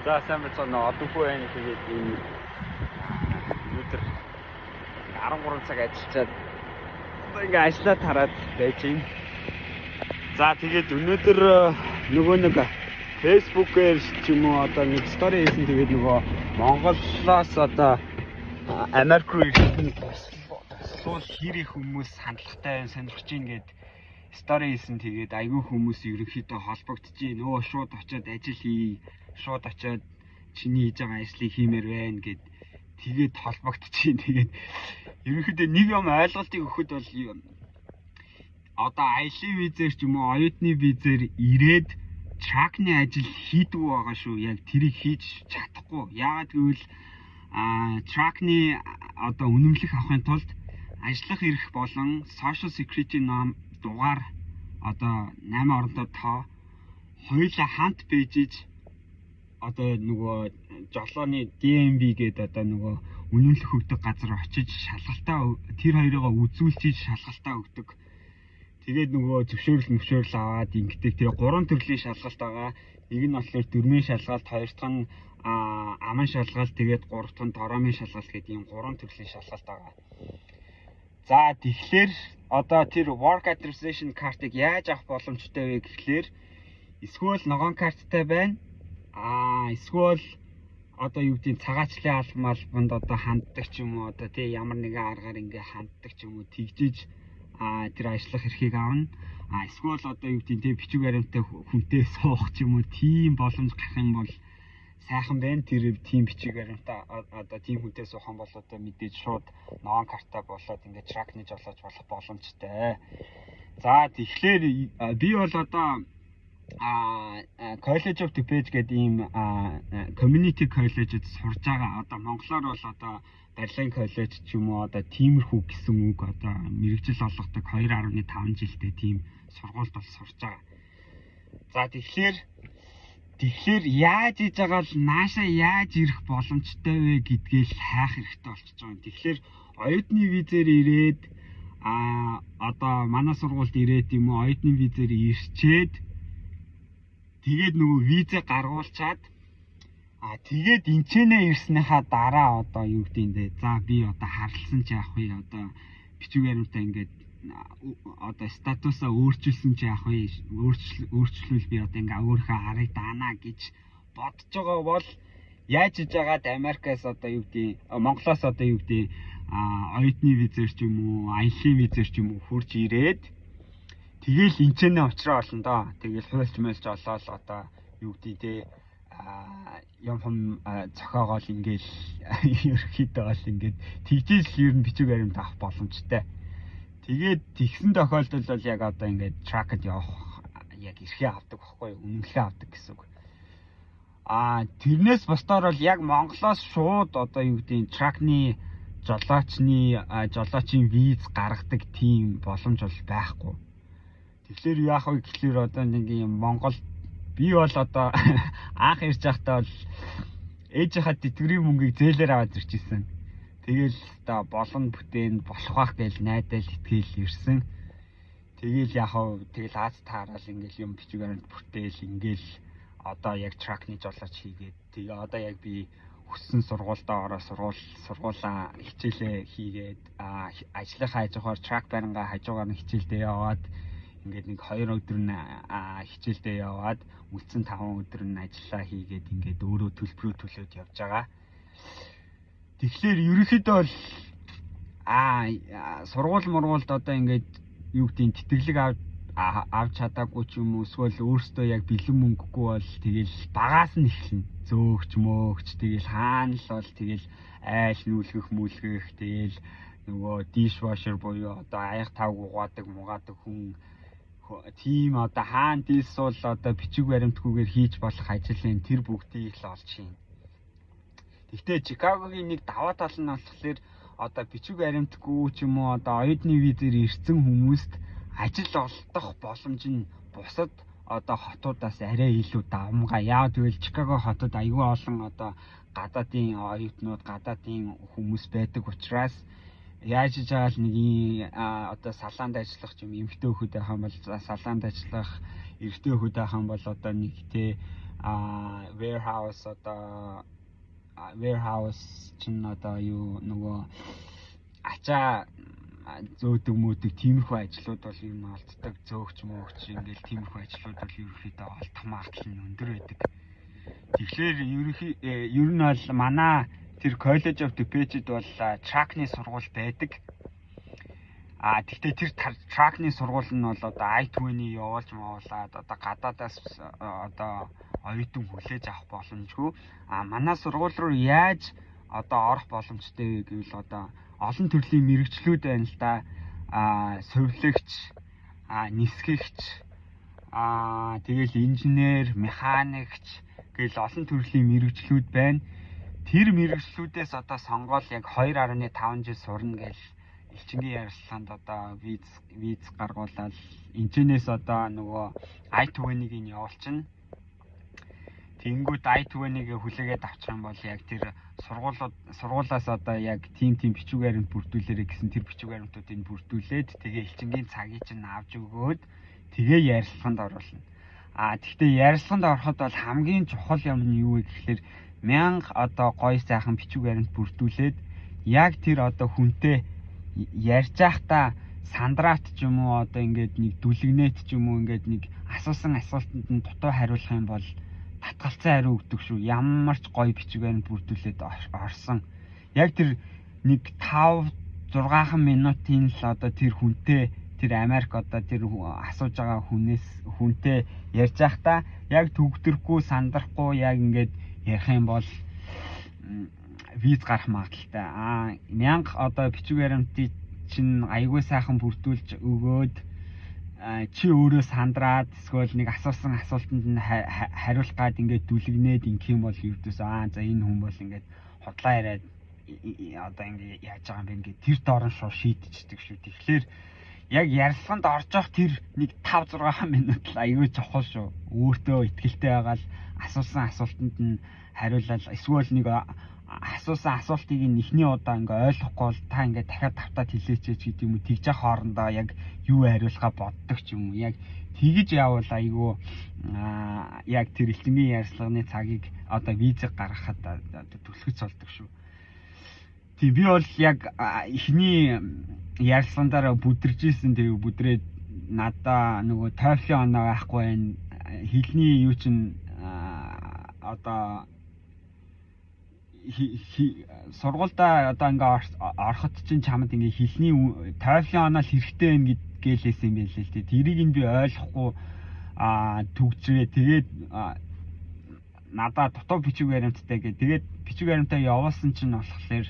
За сайн байна. Одоогүй байна. Тэгээд энэ өдөр 13 цаг ажиллаад ингээ ажиллаад хараад байж байна. За тэгээд өнөөдөр нөгөө нэг Facebook-ээр ч юм уу одоо нэг стори хийсэн. Тэгээд нөгөө Монголоос одоо Америк руу ирэх сул хийх хүмүүс хандлагатай сонирхож ийн гэд стори хийсэн. Тэгээд айгүй хүмүүс ерөнхийдөө холбогдож ийн. Өө шууд очиод ажил хий. Шууд очиод чиний хийж байгаа ажлыг хиймээр байна гэд тэгээд холбогдож ийн. Тэгээд ерөнхийдөө нэг юм ойлголтыг өгөхөд бол одоо аялын визээр ч юм уу оюутны визээр ирээд тракны ажил хийдэг байгаа шүү. Яг тэрийг хийж чадахгүй. Яагаад гэвэл тракны одоо үнэмлэх авахын тулд ажиллах эрх болон social security ном дугаар одоо 8 оронтой тоо хоёулаа хамт бийжиж одоо нөгөө жолооны DMV гэдэг одоо нөгөө үнэмлэх өгдөг газар очиж шалгалтаа тэр хоёроо үзүүлчиж шалгалтаа өгдөг. Тэгээд нөгөө зөвшөөрөл аваад ингэдэг. Тэр 3 төрлийн шалгалт байгаа. Нэг нь болохоор дөрмийн шалгалт, хоёр дахь нь аман шалгалт, тэгээд гурав дахь нь дороомын шалгалт гэдэг ийм 3 төрлийн шалгалт байгаа. За тэгэхээр одоо тэр work authorization картыг яаж авах боломжтой вэ гэхлээр эсвэл ногоон карттай байна. Эсвэл одоо юу гэдгийг цагаачлалын албанд одоо ханддаг ч юм уу одоо тий ямар нэгэн аргаар ингээ ханддаг ч юм уу тэгжиж тэр ажиллах эрхийг авна. Эсвэл одоо юу гэдгийг тий бичиг баримттай хүнтэй суух ч юм уу тийм боломж гарах юм бол сайхан байна. Тэр тийм бичиг баримтаа одоо тийм хүнтэй суух юм бол одоо мэдээж шууд ногоон картаа болоод ингээ тракны жолооч болох боломжтой. За тэгэхээр би бол одоо College of DuPage гэдэг ийм community college-д сурж байгаа. Одоо монголоор бол одоо барилгын коллеж ч юм уу одоо тиймэрхүү гэсэн үг одоо мэрэгжил олгодог 2.5 жилдээ тийм сургуульд бол сурж байгаа. За тэгэхээр яаж хийж байгаа л наашаа яаж ирэх боломжтой вэ гэдгээ л хайх хэрэгтэй болчихж байгаа. Тэгэхээр оюутны визээр ирээд одоо манай сургуульд ирээд юм уу оюутны визээр ирчээд тэгээд нөгөө визээ гаргуулчаад тэгээд энчэнэ ирснийхаа дараа одоо юу гэдээ за би одоо харлсан чи яах вэ одоо бичиг баримтаа ингээд одоо статусаа өөрчилсөн чи яах вэ өөрчлөл би одоо ингээ өөрийнхөө харыг даана гэж бодож байгаа бол яаж хийж байгаад Америкаас одоо юу гэдээ Монголоос одоо юу гэдээ оюутны визээр ч юм уу аялын визээр ч юм уу хурж ирээд тэгэл энчэнэ уучраа болно доо. Тэгэл хуульч мэлж олоод одоо юу гэдээ те юм зохиогоол ингээл ерөөхдөө бол ингээд тэгжээс ер нь бичиг баримт авах боломжтой. Тэгээд тэгсэн тохиолдолд бол яг одоо ингээд тракд явах яг эрхээ авдаг байхгүй үнэмлэхээ авдаг гэсэн үг. Тэрнээс бусдаар бол яг Монголоос шууд одоо юу гэдэг тракны жолоочийн виз гаргадаг тийм боломж бол байхгүй. Тэгэхээр яах вэ гэхлээр одоо нэг юм Монгол би бол одоо анх ирж байхдаа бол ээжийнхаа тэтгэврийн мөнгийг зээлээр аваад ирчихсэн. Тэгэл та болон бүтээн болох байх гэж найдаад итгэл ирсэн. Тэгэл яах вэ? Тэгэл аз таарал ингээл юм бичиг баримт бүтээл ингээл одоо яг тракны жолооч хийгээд тэгээ одоо яг би хүссэн сургуульдаа ороо сургуулаа хичээлээ хийгээд ажлынхаа хажуугаар трак барингаа хажуугаар нь хичээлдээ яваад ингээд нэг 2 өдөр нь хичээлдээ яваад үлдсэн 5 өдөр нь ажиллаа хийгээд ингээд өөрөө төлбөрөө төлөөд явж байгаа. Тэгэхээр ерөнхийдөө бол сургууль одоо ингээд юу гэдгийг тэтгэлэг авч чадаагүй ч юм уу эсвэл өөртөө яг бэлэн мөнгөгүй бол тэгэл багаас нь эхэлнэ. Зөөгч мөөгч тэгэл хаана л бол тэгэл айл нүүлгэх мүлгэх тэгэл нөгөө dishwasher буюу одоо аяг тав угаадаг хүн тийм одоо хаан дилс бол одоо бичиг баримтгүйгээр хийж болох ажлын тэр бүгдийг л олж хийн. Гэхдээ Чикагогийн нэг даваа тал нь болохоор одоо бичиг баримтгүй ч юм уу одоо оюутны визээр ирсэн хүмүүст ажил олдох боломж нь бусад одоо хотуудаас арай илүү давмгай. Яагаад гэвэл Чикаго хотод аюул олон одоо гадаадын оюутнууд, гадаадын хүмүүс байдаг учраас яаж хийж байгаа л нэг одоо салаанд ажиллах юм эмэгтэй хөхөд байх юм бол салаанд ажиллах эрэгтэй хөхөд байх юм бол одоо нэг тэ warehouse одоо warehouse чинь одоо юу нөгөө ачаа зөөдөг мөдөг тиймэрхүү ажлууд бол ер нь олддог, зөөгч мөөгч ингээл тиймэрхүү ажлууд бол ерөнхийдөө олдох магадлал нь өндөр байдаг. Тэгэхээр ер нь бол манай тэр College of DePage'д бол track-ны сургууль байдаг. Тэгтээ тэр track-ны сургууль нь бол одоо I-20 явуулж мавуулаад одоо гадаадаас одоо оюутан хүлээж авах боломжгүй. Манай сургууль руу яаж одоо орох боломжтой вэ гэвэл одоо олон төрлийн мэрэгчлүүд байна л да. Сувилагч, нисгэгч, тэгэл инженер, механикч гэл олон төрлийн мэрэгчлүүд байна. Тэр мэрэгчлүүдээс одоо сонгоод яг 2.5 жил сурна гэж элчингийн ярилцлаганд одоо виз гаргуулаад энэчнээс одоо нөгөө I-20-ыг нь явуулчихна. Тэнгүүд I-20-ыг хүлээгээд авчих юм бол яг тэр сургуулаас одоо яг тим бичиг баримт бүрдүүлээрэй гэсэн тэр бичиг баримтуудыг бүрдүүлээд тэгээ элчингийн цагийг чинь авч өгөөд тэгээ ярилцлаганд оруулна. Тэгтээ ярилцлаганд ороход бол хамгийн чухал юм нь юу вэ гэхээр 1000 одоо гоё сайхан бичиг баримт бүрдүүлээд яг тэр одоо хүнтэй ярьж байхдаа сандраад ч юм уу одоо ингээд нэг дүлгнэт ч юм уу ингээд нэг асуусан асуултанд нь дутуу хариулах юм бол татгалцсан хариу өгдөг шүү. Ямар ч гоё бичиг баримт бүрдүүлээд орсон. Яг тэр нэг 5-6 минутын л одоо тэр хүнтэй тэр Америк одоо тэр асууж байгаа хүнтэй ярьж байхдаа яг төгдөрөхгүй сандрахгүй яг ингээд ярих юм бол виз гарах магадaltaй. 1000 одоо бичиг баримтыг чинь аягүй сайхан бүрдүүлж өгөөд чи өөрөө сандраад эсвэл нэг асуусан асуултанд нь хариулах гад ингээд дүлгнээд ингэх юм бол ердөөсөө за энэ хүн бол ингээд хотлоо яриад одоо ингээд яаж байгаа юм бэ ингээд тэр доорн шууд шийдчихдэг шүү. Тэгэхээр яг ярилцлаганд орж явах тэр нэг 5-6 минут л аягүй чухал шүү. Өөртөө ихтгэлтэй байгаа л асуусан асуултанд нь хариулаад эсвэл нэг асуусан асуултыг эхний удаа ингээ ойлгохгүй бол та ингээ дахиад тавтаад хэлээч гэдэг юм уу, тэгж явах хоорондоо яг юу хариулахаа боддог ч юм уу. Яг тэгж явбал айгүй яг тэр элчингийн ярилцлагын цагийг одоо визэг гаргахад төлөвлөж болдог шүү. Тийм би бол яг эхний ярилцлагаараа бүдэрж исэн. Тэгээ бүдрээд надаа нөгөө TOEFL оноо байхгүй байна. Хэлний юу чин одоо сургуультай одоо ингээ ороход чинь чамд ингээ хэлний TOEFL оноо хэрэгтэй байна гэлээсэн юм байлээ л дээ. Тэрийг нь би ойлгохгүй төгжрээ. Тэгээд надаа дутуу бичиг баримттай гээ. Тэгээд бичиг баримтаа явуулсан чинь болохоор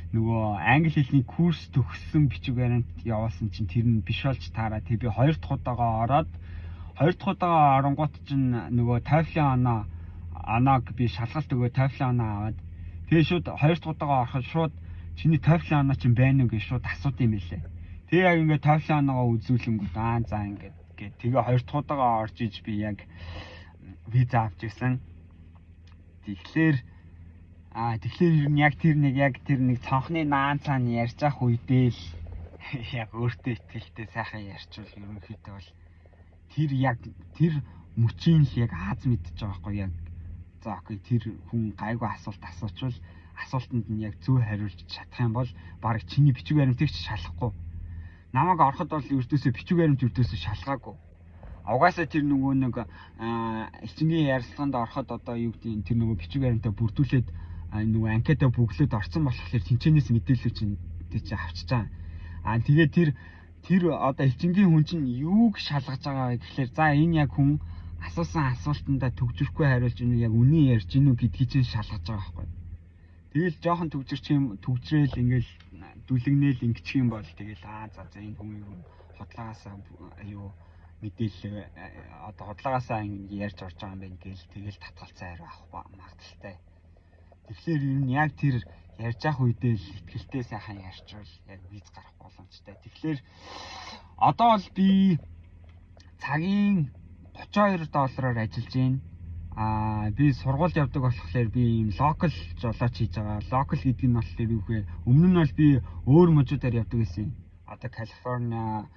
нөгөө англи хэлний курс төгссөн бичиг баримт явуулсан чинь тэр нь биш болж таараа. Тэг би 2 дахь удаага ороод 2 дахь удаага оронгууд чинь нөгөө TOEFL оноог би шалгалт өгөө TOEFL оноо аваад тэгээ шууд 2 дахь удаага ороход шууд чиний TOEFL оноо чинь байна уу гэж шууд асууд юм байлээ. Тэгээ яг ингээд TOEFL оноогоо үзүүлэнгүүт за ингээд тэгээ 2 дахь удаага орж иж би яг виз авч ирсэн. Тэгэхээр ер нь яг тэр нэг цонхны наан цаана ярьж ах үедээ л яг өөртөө ихтэй сайхан ярьчвал ерөнхийдөө бол тэр мөчийн л яг Аз мэдчихэж байгаа байхгүй яг за окей тэр хүн гайгүй асуулт асуучвал асуултанд нь яг зөв хариулж чадах юм бол баг чиний бичиг баримтыг ч шалахгүй. Намайг ороход бол ердөөсөө бичиг баримт ердөөсөө шалгаагүй. Угаасаа тэр нөгөө нэг элчингийн ярилцлаганд ороход одоо юу гэдэг тэр нөгөө бичиг баримтаа бүрдүүлээд нөгөө анкетаа бүглөөд орсон болохоор тэнцэнээс мэдээлэл чинь авчиж байгаа. Тэгээд тэр одоо элчингийн хүн чинь юуг шалгаж байгаа вэ гэхээр за энэ яг хүн асуусан асуултандаа төгжрөхгүй хариулж ийнү яг үнэн ярьж ийнү гэдгийг чинь шалгаж байгаа байхгүй. Тэгэл жоохон төгжрээл ингээл дүлгнээл ингэчих юм бол тэгэл за энэ хүн хотлоогоосаа юу мэдээлэл одоо хотлоогоосаа ярьж орж байгаа юм байна гээл тэгэл татгалцсан хариу авах магадaltaй. Тэгэхээр ер нь яг тэр ярьж явах үедээ л ихтгэлтэй сайхан ярьчвал яг виз гарах боломжтой. Тэгэхээр одоо бол би цагийн $32-оор ажиллаж байна. Би сургууль явдаг болохоор би ийм локал жолооч хийж байгаа. Локал гэдэг нь болохоор юу вэ? Өмнө нь бол би өөр мужуудаар явдаг гэсэн. Одоо Калифорниад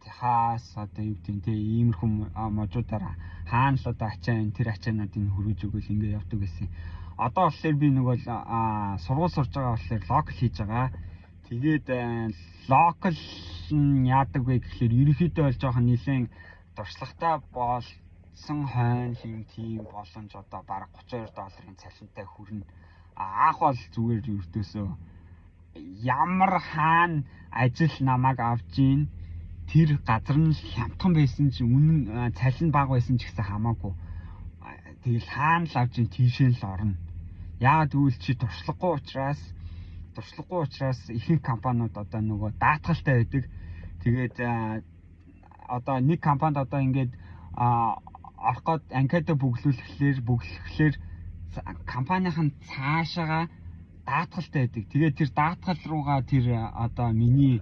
Техас одоо юу гэдэг те иймэрхүү можуудаар хаана л одоо ачаа тэр ачаануудыг хөргөж өгөөл ингээ явдаг гэсэн. Одоо болохоор би нөгөө сургууль сурж байгаа болохоор локал хийж байгаа. Тэгээд локал нь яадаг вэ гэхээр ерөнхийдөө бол жоохон нэлээд дуршлагатай болсон хойно тийм боломж одоо бараг $32 цалинтай хүрнэ. Анх бол зүгээр өртөөсөө ямар хаана ажил намайг авч ийн тэр газар нь хямдхан байсан ч үнэн цалин бага байсан ч гэсэн хамаагүй. Тэгэл хаана л авч ийн тийшээ л орно. Яагаад гэвэл чи туршлагагүй учраас ихэнх компаниуд одоо нөгөө даатгалтай байдаг. Тэгээд одоо нэг компанид одоо ингээд орох гээд анкета бүглэхлээр компанийн цаашаага даатгалтай байдаг. Тэгээд тэр даатгал руугаа тэр одоо миний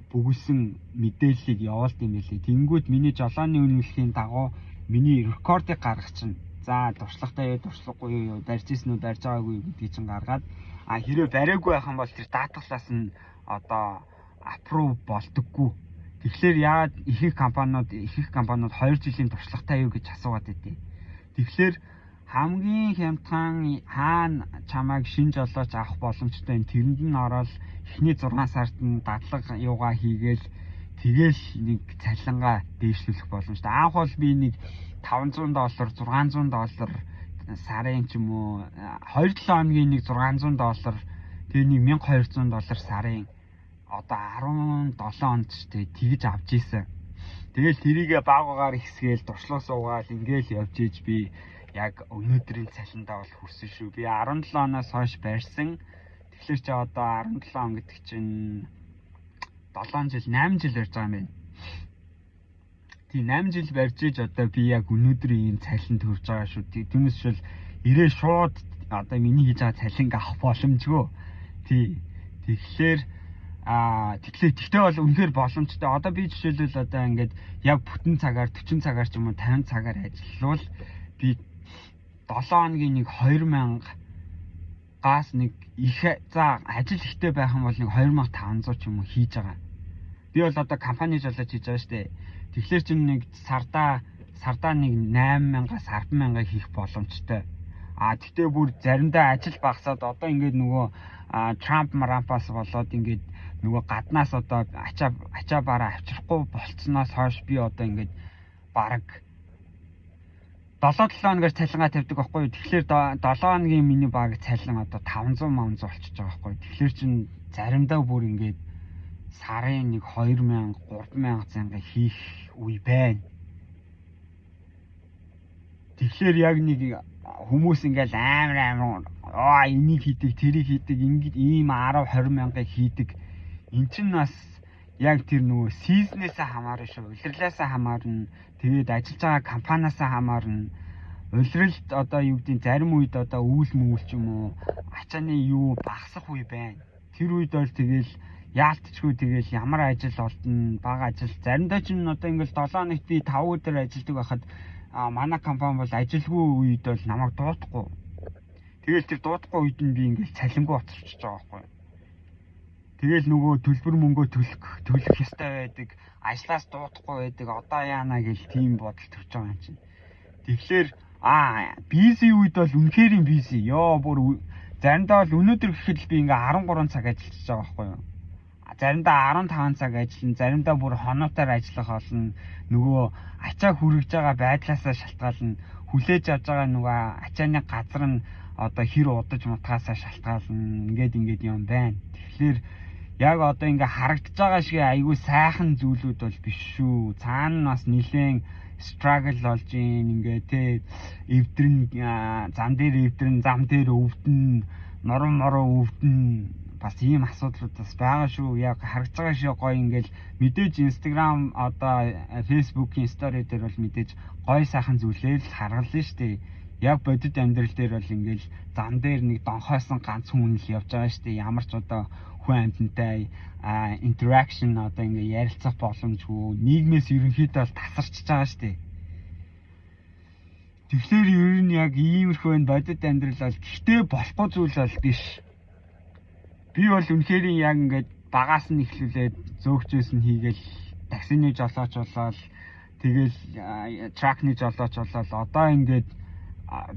бүгэлсэн мэдээллийг явуулт юм билий. Тэнгүүд миний жолооны үнэлэхийн дагуу миний рекордыг гаргах чинь. За дуршлагатай юу, дуршлагагүй юу, барьж ирсэн үү, барьж байгаагүй юу гэдгийг чинь гаргаад хэрвээ бариагүй байх юм бол тэр даатгалаас нь одоо аппрув болдоггүй. Тэгэхээр яагаад ихэнх компаниуд 2 жилийн туршлагатай юу гэж асуугаад байдیں۔ Тэгэхээр хамгийн хямдхан хаана чамайг шинж олооч авах боломжтой энэ тэрэнд нь ороод эхний 6 сард нь дадлага юугаа хийгээл тэгэл нэг цалингаа дээшлүүлэх боломжтой. Анх бол би нэг $500, $600 сарын ч юм уу 2-7 хоногийн нэг $600 тэгээ нэг $1200 сарын одоо 17 онд ч тэгж авч ийсэн. Тэгэл тэрийгээ багаагаар ихсгээл дуршлаг суугаал ингээл явж ийж би яг өнөөдрийн цалиндаа бол хүрсэн шүү. Би 17 оноос хойш барьсан. Тэгэхээр чи одоо 17 он гэдэг чинь 7 жил 8 жил барьж байгаа юм байна. Тийм 8 жил барьж иж одоо би яг өнөөдрийн ийм цалинд хүрж байгаа шүү. Түүнээс шил ирээ шууд одоо миний хийж байгаа цалинг авах боломжгүй. Тий. Тэгэхээр тэгтээ бол үнэхээр боломжтой. Одоо би жишээлбэл одоо ингээд яг бүтэн цагаар 40 цагаар ч юм уу 50 цагаар ажиллавал би 7 хоногийн нэг 2000-аас нэг их ажил ихтэй байх юм бол нэг 2500 ч юм уу хийж байгаа. Би бол одоо компани жолооч хийж байгаа шүү дээ. Тэгэхээр чинь нэг сардаа нэг 8000-аас 100000 хийх боломжтой. Тэгтээ бүр заримдаа ажил багасаад одоо ингээд нөгөө Трамп марампаас болоод ингээд нөгөө гаднаас одоо ачаа бараа авчрахгүй болцсноос хойш би одоо ингээд бараг 7-7 хоногор цалингаа тавьдаг байхгүй юу. Тэгэхээр 7 хоногийн миний баг цалин одоо 500 болчихж байгаа байхгүй юу. Тэгэхээр чин заримдаа бүр ингээд сарын нэг 2000 3000 цанга хийх үе байна. Тэгэхээр яг нэг хүмүүс ингээл амар энийг хийдэг, тэрийг хийдэг, ингээд ийм 10 20 мянга хийдэг. Эн чинь бас яг тэр нөгөө сизнээсээ хамаарна шүү. Улирлаасаа хамаарна. Тэгээд ажиллаж байгаа компаниасаа хамаарна. Улиралд одоо юу гэдэг зарим үед одоо үүл мөвөл ч юм уу ачааны юу багасах үе байна. Тэр үед бол тэгэл яалтчгүй тэгэл ямар ажил олдно, бага ажил. Заримдаа ч одоо ингээл 7 хоногт би 5 өдөр ажилладаг байхад манай компани бол ажилгүй үед бол намайг дуутахгүй. Тэгэл тэр дуутахгүй үед нь би ингээл цалингүй оцорчж байгаа байхгүй. Тэгэл нөгөө төлбөр мөнгөө төлөх ёстой байдаг. Ажлаас дуутахгүй байдаг. Одоо яана гэл тийм бодол төрж байгаа юм чинь. Тэгэхээр бизи үед бол үнэхээр бизи. Йоо бүр заримдаа бол өнөөдөр гэхэд би ингээ 13 цаг ажиллаж байгаа байхгүй юу. Заримдаа 15 цаг ажиллана, заримдаа бүр хоноотоор ажиллах болно. Нөгөө ачаа хүрэж байгаа байдлаасаа шалтгаална. Хүлээж авж байгаа нөгөө ачааны газар нь одоо хэр удаж мутгаасаа шалтгаална. Ингээд юм байна. Тэгэхээр яг одоо ингээ харагдаж байгаа шиг айгүй сайхан зүйлүүд бол биш шүү. Цаана нь бас нэлээд struggle болж ингээ те эвдрэн зам дээр өвдөн, норон өвдөн бас ийм асуудлууд бас байгаа шүү. Яг харагдаж байгаа шиг гоё ингээл мэдээж Instagram одоо Facebook-ийн story дээр бол мэдээж гоё сайхан зүйлээ л харгална шүү дээ. Яг бодит амьдрал дээр бол ингээл зам дээр нэг донхойсон ганц хүн л явж байгаа шүү дээ. Ямар ч одоо хүн амьтантай interaction одоо ингээ ярилцах боломжгүй, нийгмээс ерөнхийдөө бол тасарчж байгаа шүү дээ. Тэгэхээр ер нь яг иймэрхүү бодит амьдрал бол гэхдээ болохгүй зүйл бол биш. Би бол үнэхээр яг ингээд багаас нь эхлүүлээд зөөгчөөс нь хийгээл таксины жолооч болоод тэгэл тракны жолооч болоод одоо ингээд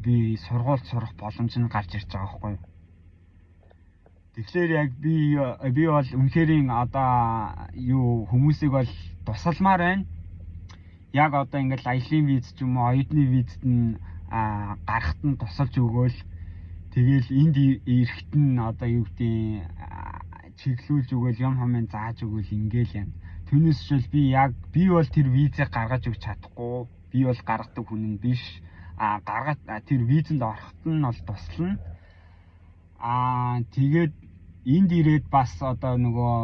би сургууль сурах боломж нь гарч ирж байгаа байхгүй. Тэгэхээр яг би бол үнэхэрийн одоо юу хүмүүсийг бол тусалмаар байна. Яг одоо ингээд аялын виз ч юм уу оюутны визд нь гарахт нь тусалж өгөөл тэгэл энд ирэхэд нь одоо юу гэдэг чиглүүлж өгөөл юм хамын зааж өгөөл ингээл юм. Түүнээс жишээл би бол тэр визийг гаргаж өгч чадахгүй. Би бол гаргадаг хүн нь биш. Гаргаад тэр визэнд орохт нь бол туслана. Тэгээд энд ирээд бас одоо нөгөө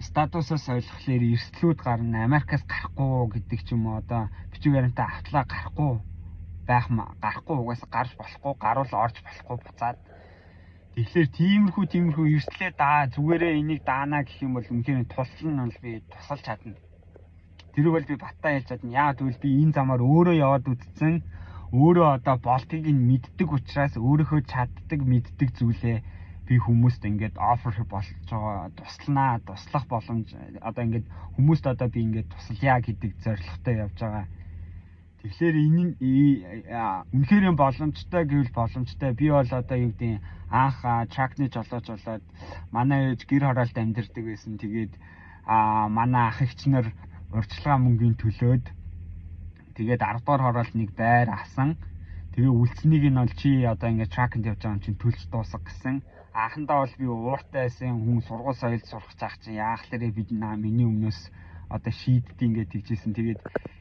статусаас ойлгохлоор эрсдлүүд гарна. Америкаас гарахгүй гэдэг ч юм уу одоо бичиг баримтаа автлаа гарахгүй угаасаа гарч болохгүй, гаруул орж болохгүй буцаад. Тэгэхээр тиймэрхүү эрсдлээ зүгээрээ энийг даана гэх юм бол үнэхээр тулсан нь би тусалж чадна. Тэр бол би батаа ялж чадна. Яагаад гэвэл би энэ замаар өөрөө яваад үзсэн. Өөрөө одоо болтгийг нь мэддэг учраас өөрийнхөө чаддаг мэддэг зүйлээ би хүмүүст ингээд офер болж байгаа туслах боломж одоо ингээд хүмүүст одоо би ингээд туслая гэдэг зорилготой явж байгаа. Тэгэхээр энэ үнэхээр боломжтой гэвэл боломжтой. Би бол одоо юу гэдэг анх тракны жолооч болоод манай ээж гэр хороолт амьдардаг байсан. Тэгээд манай ах эгч нар урьдчилгаа мөнгөний төлөөд тэгээд 10 дугаар хороолт нэг байр авсан. Тэгээ үлдсэнийг нь бол чи одоо ингээд тракэнд явж байгаа юм чинь төлж дуусах гэсэн. Анхандаа бол би ууртай байсан хүн сургууль соёлд сурах цаах чинь яахлаарэ миний өмнөөс одоо шийдтий ингээд тэгжсэн. Тэгээд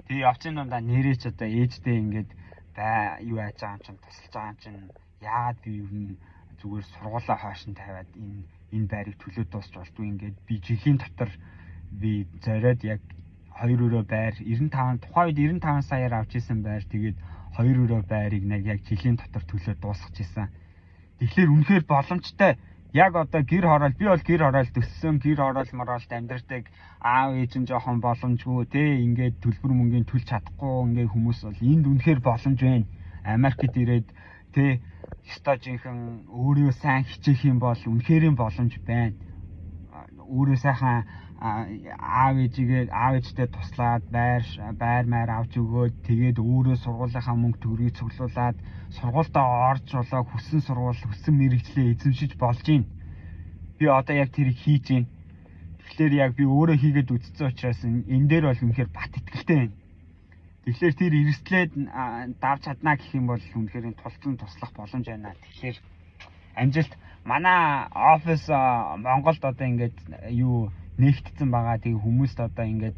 явцын дундаа нэрээч одоо ээжтэй ингээд юу яаж байгаа юм чинь тусалж байгаа юм чинь яагаад би ер нь зүгээр сургуулаа хойш нь тавиад энэ байрыг төлөө дуусч болдгүй ингээд би жилийн дотор би зориод яг 2 өрөө байр 95 тухайн үед 95 саяар авч исэн байр тэгээд 2 өрөө байрыг яг жилийн дотор төлөө дуусгаж исэн. Тэгэхээр үнэхээр боломжтой. Яг одоо гэр хороол би бол гэр хороолд өссөн, гэр хороол мороолд амьдардаг аав ээж нь жоохон боломжгүй те ингээд төлбөр мөнгөний төлж чадахгүй ингээд хүмүүс бол энд үнэхээр боломж байна. Америкт ирээд те ёстой жинхэнэ өөрөө сайн хичээх юм бол үнэхэрийн боломж байна. Өөрөө сайхан аав ээжтэй туслаад байр авч өгөөд тэгээд өөрөө сургуулийнхаа мөнгө төгрөгийг цуглуулад сургуультаа орж болоо хүссэн хүссэн мэрэгчлээ эзэмшиж болж байна. Би одоо яг тэрийг хийж байна. Тэгэхээр яг би өөрөө хийгээд үзсэн учраас энэ дээр бол үнэхээр бат итгэлтэй байна. Тэгэхээр тэр эрсдлээд давж чадна гэх юм бол үнэхээр туслах боломж байна. Тэгэхээр амжилт манай офис Монголд одоо ингээд нэгтцэн байгаа. Тэгээ хүмүүст одоо ингээд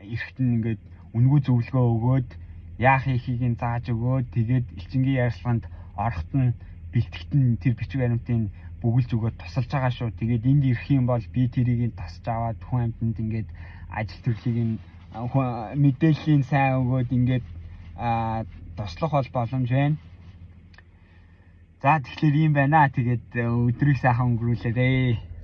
эрэхт нь ингээд үнгүй зөвлөгөө өгөөд яах хийхийг нь зааж өгөөд тэгээд элчингийн ярилцлаганд орохт нь бэлтгэхт нь тэр бичиг баримтыг бүгэлж өгөөд тусалж байгаа шүү. Тэгээд энд ирэх юм бол би тэрийг нь тасч аваад хүн амьтанд ингээд ажил төрлийг нь мэдээллийн сайн өгөөд ингээд туслах бол боломж байна. За тэгэхээр ийм байна. Тэгээд өдрийг сайхан өнгөрүүлээрэй.